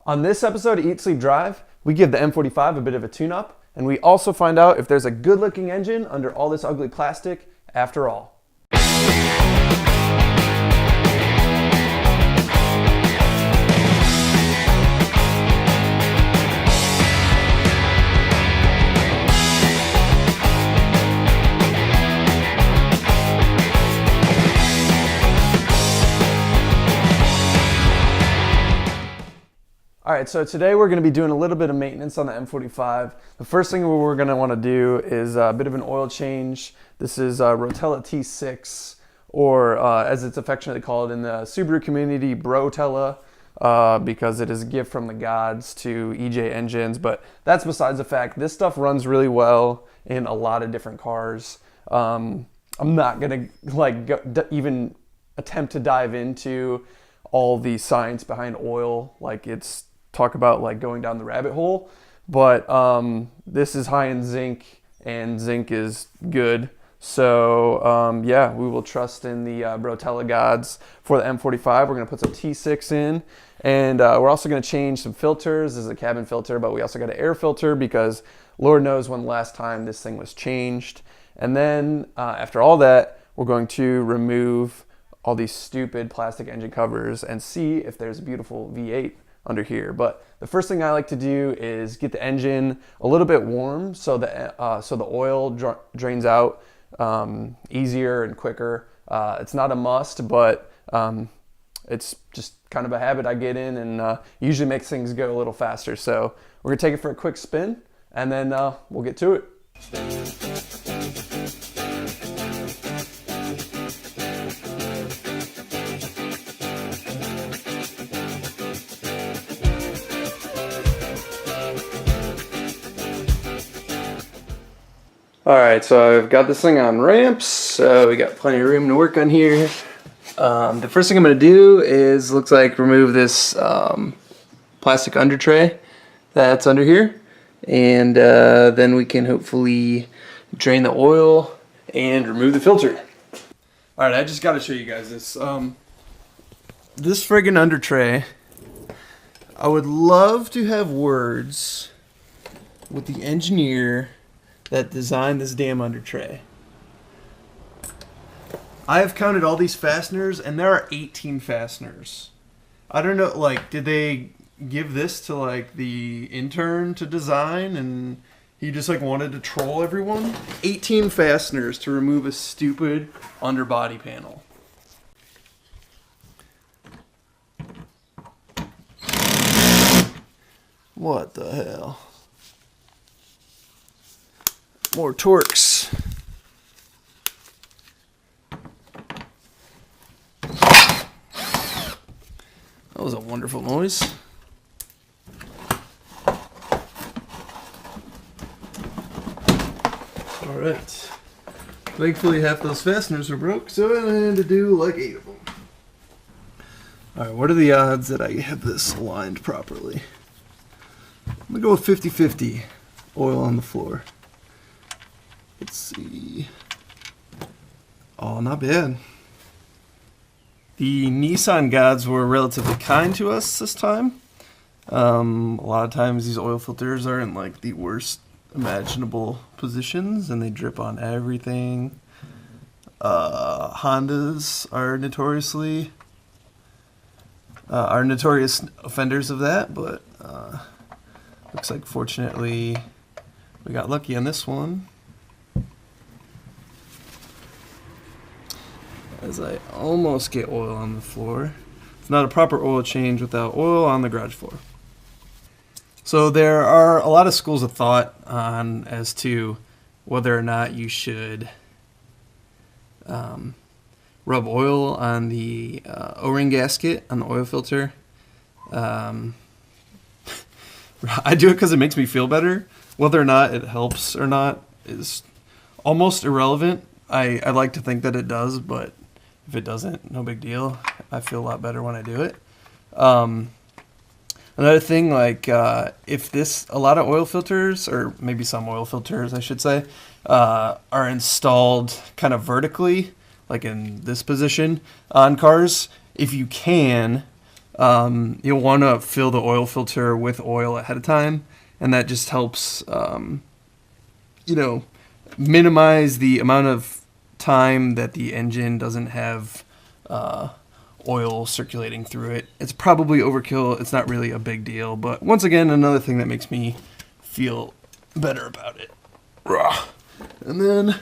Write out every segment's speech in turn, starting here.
On this episode of Eat, Sleep, Drive, we give the M45 a bit of a tune-up, and we also find out if there's a good-looking engine under all this ugly plastic after all. All right, so today we're going to be doing a little bit of maintenance on the M45. The first thing we're going to want to do is a bit of an oil change. This is Rotella T6, or as it's affectionately called in the Subaru community, Brotella, because it is a gift from the gods to EJ engines. But that's besides the fact. This stuff runs really well in a lot of different cars. I'm not going to even attempt to dive into all the science behind oil, like it's talk about like going down the rabbit hole, but this is high in zinc, and zinc is good. So yeah, we will trust in the Brotella gods for the M45. We're going to put some T6 in, and we're also going to change some filters. This is a cabin filter, but we also got an air filter because Lord knows when the last time this thing was changed. And then after all that, we're going to remove all these stupid plastic engine covers and see if there's a beautiful V8 under here. But the first thing I like to do is get the engine a little bit warm so the oil drains out easier and quicker. It's not a must, but it's just kind of a habit I get in, and usually makes things go a little faster. So we're gonna take it for a quick spin, and then we'll get to it. All right, so I've got this thing on ramps, so we got plenty of room to work on here. The first thing I'm going to do is, looks like, remove this plastic under tray that's under here, and then we can hopefully drain the oil and remove the filter. All right, I just got to show you guys this. This friggin' under tray. I would love to have words with the engineer that designed this damn under tray. I have counted all these fasteners, and there are 18 fasteners. I don't know, like, did they give this to like the intern to design, and he just like wanted to troll everyone? 18 fasteners to remove a stupid underbody panel. What the hell? More Torx. That was a wonderful noise. Alright. Thankfully half those fasteners are broke, so I had to do like 8 of them. Alright, what are the odds that I have this aligned properly? I'm gonna go with 50-50 oil on the floor. Let's see. Oh, not bad. The Nissan gods were relatively kind to us this time. A lot of times these oil filters are in like the worst imaginable positions, and they drip on everything. Hondas are notorious offenders of that, but looks like fortunately we got lucky on this one. As I almost get oil on the floor. It's not a proper oil change without oil on the garage floor. So there are a lot of schools of thought on as to whether or not you should rub oil on the O-ring gasket on the oil filter. I do it because it makes me feel better. Whether or not it helps or not is almost irrelevant. I like to think that it does, but if it doesn't, no big deal. I feel a lot better when I do it. Another thing, like if a lot of oil filters, or maybe some oil filters, I should say, are installed kind of vertically, like in this position on cars, if you can, you'll want to fill the oil filter with oil ahead of time, and that just helps, minimize the amount of time that the engine doesn't have oil circulating through it. It's probably overkill. It's not really a big deal, but once again, another thing that makes me feel better about it. And then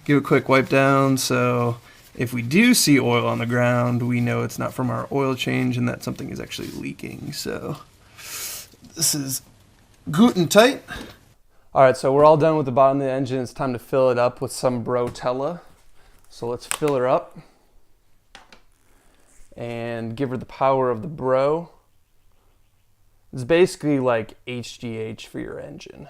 give a quick wipe down, so if we do see oil on the ground, we know it's not from our oil change and that something is actually leaking. So this is good and tight. All right, so we're all done with the bottom of the engine. It's time to fill it up with some Brotella. So let's fill her up and give her the power of the Bro. It's basically like HGH for your engine.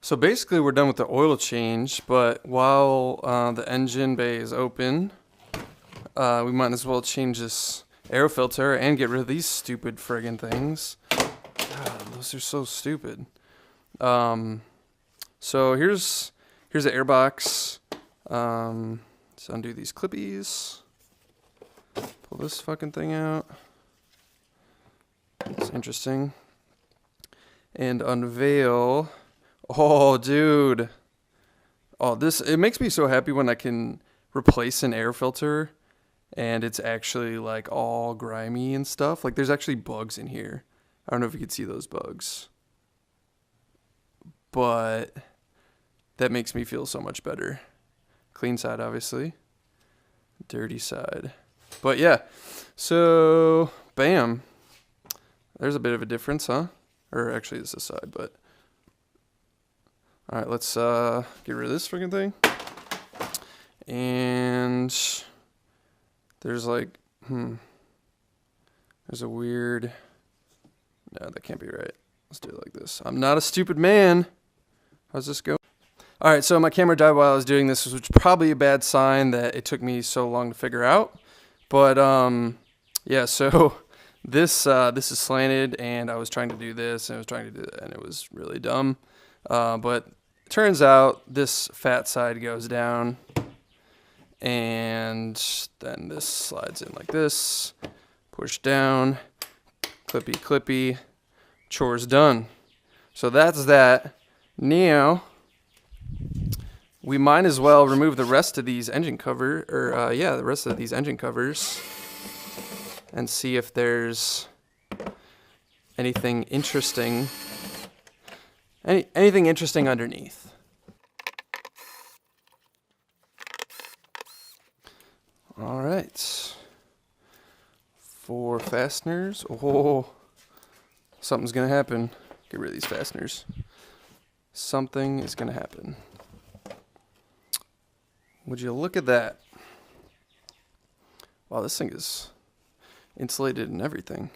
So basically we're done with the oil change, but while the engine bay is open, we might as well change this air filter and get rid of these stupid friggin' things. God, those are so stupid. So here's the air box. Let's undo these clippies. Pull this fucking thing out. It's interesting. And unveil. Oh, dude. Oh, it makes me so happy when I can replace an air filter and it's actually like all grimy and stuff. Like there's actually bugs in here. I don't know if you can see those bugs, but that makes me feel so much better. Clean side, obviously. Dirty side. But yeah, so bam. There's a bit of a difference, huh? Or actually it's this side, but. All right, let's get rid of this freaking thing. And there's like, there's a weird, no, that can't be right. Let's do it like this. I'm not a stupid man. How's this go? All right, so my camera died while I was doing this, which was probably a bad sign that it took me so long to figure out. But yeah, so this is slanted, and I was trying to do this, and I was trying to do that, and it was really dumb. But it turns out this fat side goes down, and then this slides in like this, push down, clippy clippy, chores done. So that's that. Now we might as well remove the rest of these engine cover, or the rest of these engine covers, and see if there's anything interesting. Anything interesting underneath. All right. 4 fasteners. Oh, something's gonna happen. Get rid of these fasteners. Something is gonna happen. Would you look at that? Wow, this thing is insulated and everything.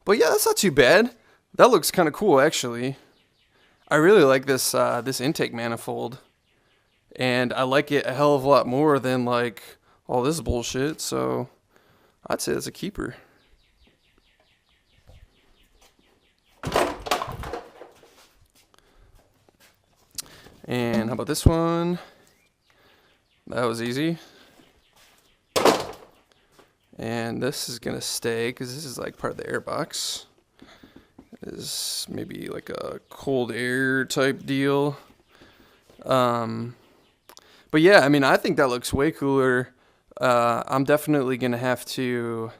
But yeah, that's not too bad. That looks kind of cool, actually. I really like this this intake manifold, and I like it a hell of a lot more than like all this bullshit. So I'd say that's a keeper. And how about this one? That was easy. And this is gonna stay because this is like part of the air box. Is maybe like a cold air type deal. But yeah, I mean, I think that looks way cooler. I'm definitely gonna have to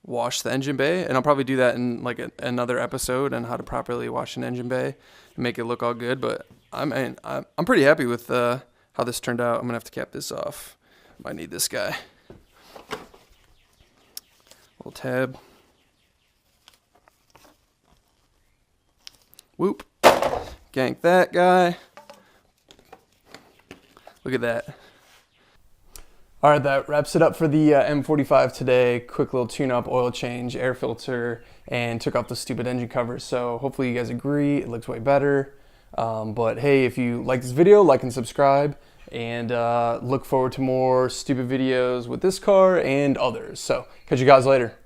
wash the engine bay, and I'll probably do that in like another episode on how to properly wash an engine bay and make it look all good. But I'm pretty happy with how this turned out. I'm gonna have to cap this off. Might need this guy. Little tab. Whoop. Gank that guy. Look at that. All right, that wraps it up for the M45 today. Quick little tune-up, oil change, air filter, and took off the stupid engine covers. So hopefully you guys agree. It looks way better. But hey, if you like this video, like and subscribe. And look forward to more stupid videos with this car and others. So catch you guys later.